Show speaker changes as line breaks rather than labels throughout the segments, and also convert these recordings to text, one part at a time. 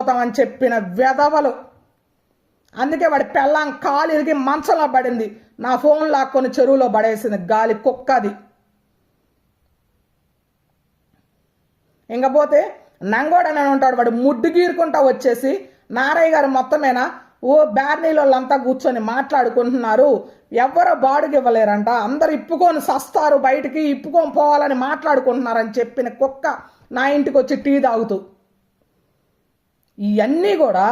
చచ్చిపోతామని చెప్పిన వెధవలు. అందుకే వాడి పెళ్ళాం కాలు ఇరిగి మంచంలో పడింది, నా ఫోన్ లాక్కొని చెరువులో పడేసింది, గాలి కుక్కది. ఇంకపోతే నంగోడని ఉంటాడు, వాడు ముడ్డు గీరుకుంటా వచ్చేసి నారయ్య గారు మొత్తమేనా ఓ బ్యార్నీలో వాళ్ళంతా కూర్చొని మాట్లాడుకుంటున్నారు, ఎవరో బాడుగు ఇవ్వలేరంట, అందరు ఇప్పుకొని సస్తారు, బయటికి ఇప్పుకొని పోవాలని మాట్లాడుకుంటున్నారని చెప్పిన కుక్క నా ఇంటికి వచ్చి టీ తాగుతూ. ఇవన్నీ కూడా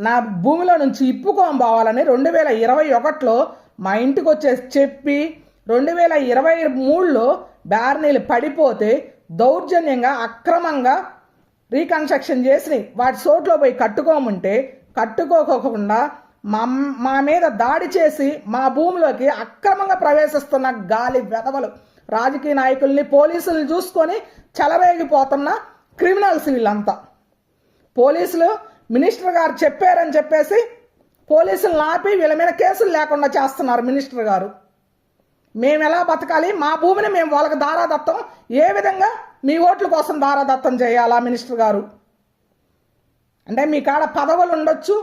నా భూమిలో నుంచి ఇప్పుకొని పోవాలని 2021లో మా ఇంటికి వచ్చేసి చెప్పి 2023లో బ్యార్నీలు పడిపోతే దౌర్జన్యంగా అక్రమంగా రీకన్స్ట్రక్షన్ చేసి వాటి చోట్లో పోయి కట్టుకోమంటే కట్టుకోకుండా మా మీద దాడి చేసి మా భూమిలోకి అక్రమంగా ప్రవేశిస్తున్న గాలి వెధవలు, రాజకీయ నాయకుల్ని పోలీసుల్ని చూసుకొని చెలరేగిపోతున్న క్రిమినల్స్ వీళ్ళంతా. పోలీసులు మినిస్టర్ గారు చెప్పారని చెప్పేసి పోలీసులను ఆపి వీళ్ళ మీద కేసులు లేకుండా చేస్తున్నారు మినిస్టర్ గారు. మేము ఎలా బతకాలి, మా భూమిని మేము వాళ్ళకి దారాదత్తం ఏ విధంగా మీ ఓట్ల కోసం దారాదత్తం చేయాలా మినిస్టర్ గారు? అంటే మీ కాడ పదవులు ఉండొచ్చు,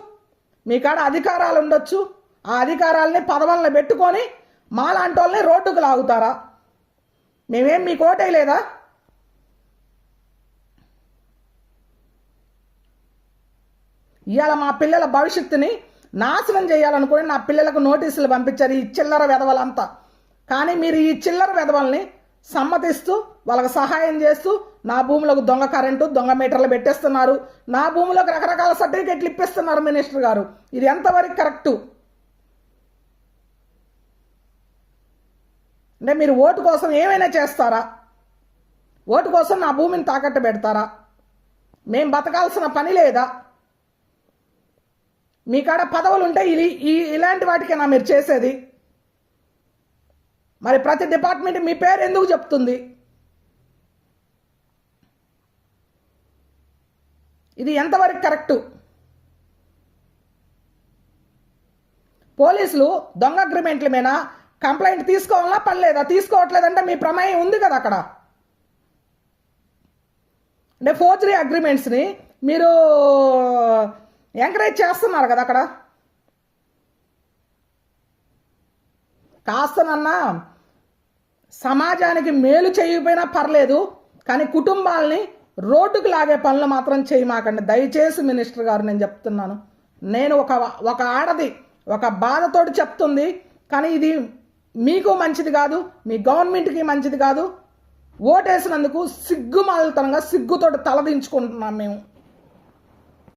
మీ కాడ అధికారాలు ఉండొచ్చు, ఆ అధికారాలని పదవులను పెట్టుకొని మాలాంటి వాళ్ళని రోడ్డుకు లాగుతారా? మేమేం మీకు ఓటే లేదా? ఇవాళ మా పిల్లల భవిష్యత్తుని నాశనం చేయాలనుకుని నా పిల్లలకు నోటీసులు పంపించారు ఈ చిల్లర వెధవలంతా. కానీ మీరు ఈ చిల్లర వెధవల్ని సమ్మతిస్తూ వాళ్ళకి సహాయం చేస్తూ నా భూములకు దొంగ కరెంటు దొంగ మీటర్లు పెట్టేస్తున్నారు, నా భూమిలోకి రకరకాల సర్టిఫికెట్లు ఇప్పిస్తున్నారు మినిస్టర్ గారు. ఇది ఎంతవరకు కరెక్టు? అంటే మీరు ఓటు కోసం ఏమైనా చేస్తారా? ఓటు కోసం నా భూమిని తాకట్టు పెడతారా? మేం బతకాల్సిన పని లేదా? మీ కాడ పదవులు ఉంటే ఇలాంటి వాటికేనా మీరు చేసేది? మరి ప్రతి డిపార్ట్మెంట్ మీ పేరు ఎందుకు చెప్తుంది? ఇది ఎంతవరకు కరెక్టు? పోలీసులు దొంగ అగ్రిమెంట్ల మీద కంప్లైంట్ తీసుకోవాలా పనిలేదా? తీసుకోవట్లేదంటే మీ ప్రమేయం ఉంది కదా అక్కడ. అంటే ఫోర్జరీ అగ్రిమెంట్స్ని మీరు ఎంకరేజ్ చేస్తున్నారు కదా అక్కడ. కాస్తనన్నా సమాజానికి మేలు చేయకపోయినా పర్లేదు, కానీ కుటుంబాలని రోడ్డుకు లాగే పనులు మాత్రం చేయమాకండి దయచేసి మినిస్టర్ గారు. నేను చెప్తున్నాను, నేను ఒక ఆడది ఒక బాధతోటి చెప్తుంది, కానీ ఇది మీకు మంచిది కాదు, మీ గవర్నమెంట్కి మంచిది కాదు. ఓటేసినందుకు సిగ్గుమాలితనంగా సిగ్గుతోటి తలదించుకుంటున్నాం మేము.